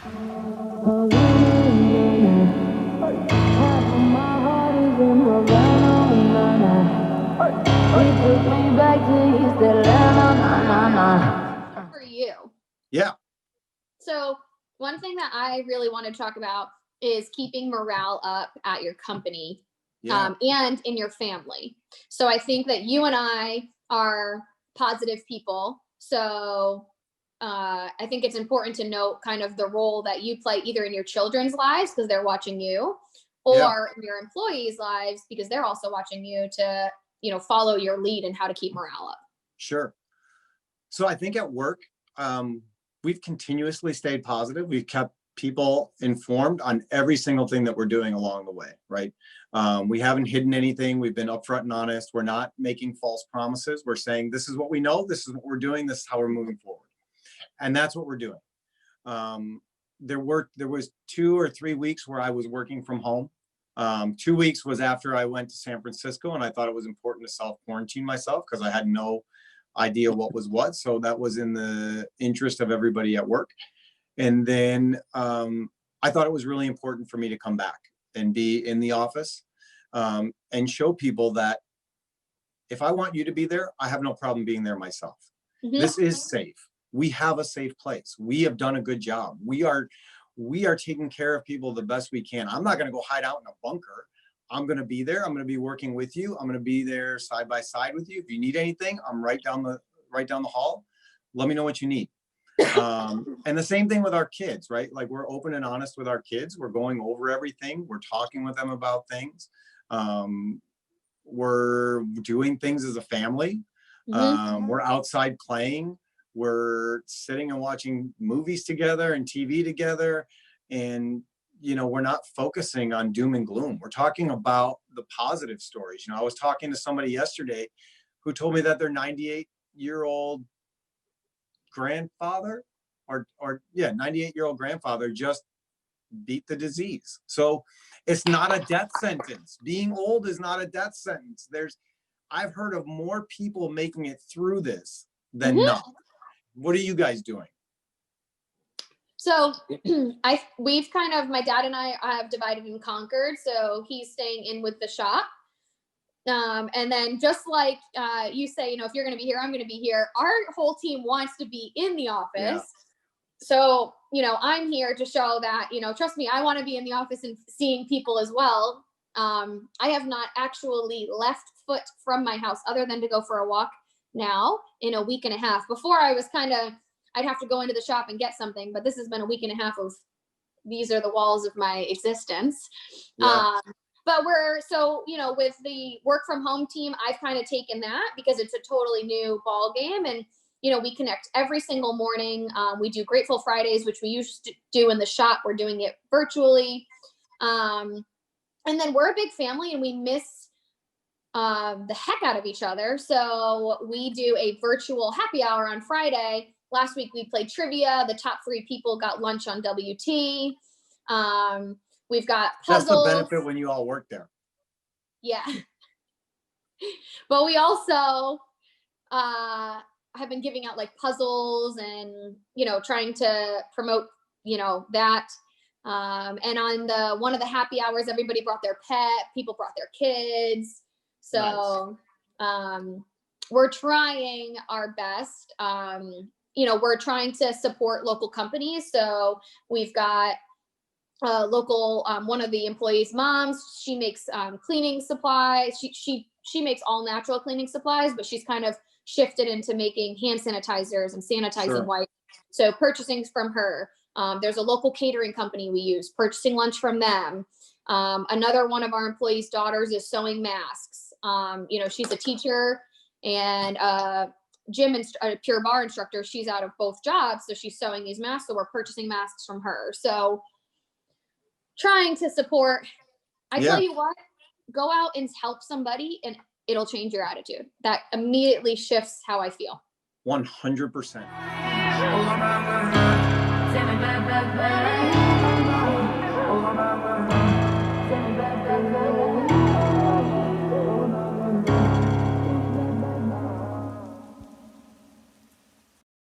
For you. Yeah. So one thing that I really want to talk about is keeping morale up at your company, and in your family. So I think that you and I are positive people. So I think it's important to note kind of the role that you play either in your children's lives because they're watching you, or in your employees' lives because they're also watching you to, follow your lead and how to keep morale up. Sure. So I think at work, we've continuously stayed positive. We've kept people informed on every single thing that we're doing along the way, right? We haven't hidden anything. We've been upfront and honest. We're not making false promises. We're saying, this is what we know. This is what we're doing. This is how we're moving forward. And that's what we're doing. There was 2 or 3 weeks where I was working from home. 2 weeks was after I went to San Francisco, and I thought it was important to self-quarantine myself because I had no idea what was what. So that was in the interest of everybody at work. And then I thought it was really important for me to come back and be in the office, and show people that if I want you to be there, I have no problem being there myself. Mm-hmm. This is safe. We have a safe place. We have done a good job. We are taking care of people the best we can. I'm not going to go hide out in a bunker. I'm going to be there. I'm going to be working with you. I'm going to be there side by side with you. If you need anything, I'm right down the hall. Let me know what you need. And the same thing with our kids, right? Like, we're open and honest with our kids. We're going over everything. We're talking with them about things. We're doing things as a family. Mm-hmm. We're outside playing. We're sitting and watching movies together and TV together. And, we're not focusing on doom and gloom. We're talking about the positive stories. I was talking to somebody yesterday who told me that their 98-year-old grandfather 98-year-old grandfather just beat the disease. So it's not a death sentence. Being old is not a death sentence. I've heard of more people making it through this than mm-hmm. not. What are you guys doing? So we've kind of, my dad and I have divided and conquered. So he's staying in with the shop. And then just like you say, if you're going to be here, I'm going to be here. Our whole team wants to be in the office. Yeah. So, I'm here to show that, trust me, I want to be in the office and seeing people as well. I have not actually left foot from my house other than to go for a walk now in a week and a half. Before I was I'd have to go into the shop and get something, but this has been a week and a half of these are the walls of my existence. Yeah. But with the work from home team, I've kind of taken that because it's a totally new ball game. And, we connect every single morning. We do Grateful Fridays, which we used to do in the shop. We're doing it virtually. And then we're a big family and we miss the heck out of each other. So we do a virtual happy hour on Friday. Last week we played trivia. The top 3 people got lunch on WT. We've got puzzles. That's the benefit when you all work there. Yeah. But we also have been giving out like puzzles and, trying to promote, that. And on one of the happy hours, everybody brought their pet, people brought their kids. So nice. We're trying our best. We're trying to support local companies. So we've got local, one of the employees' moms, she makes cleaning supplies. She makes all natural cleaning supplies, but she's kind of shifted into making hand sanitizers and sanitizing wipes. So purchasing from her. There's a local catering company we use, purchasing lunch from them. Another one of our employees' daughters is sewing masks. She's a teacher and gym and Pure Barre instructor. She's out of both jobs, so she's sewing these masks. So we're purchasing masks from her. So trying to support. Tell you what, go out and help somebody, and it'll change your attitude. That immediately shifts how I feel. 100%.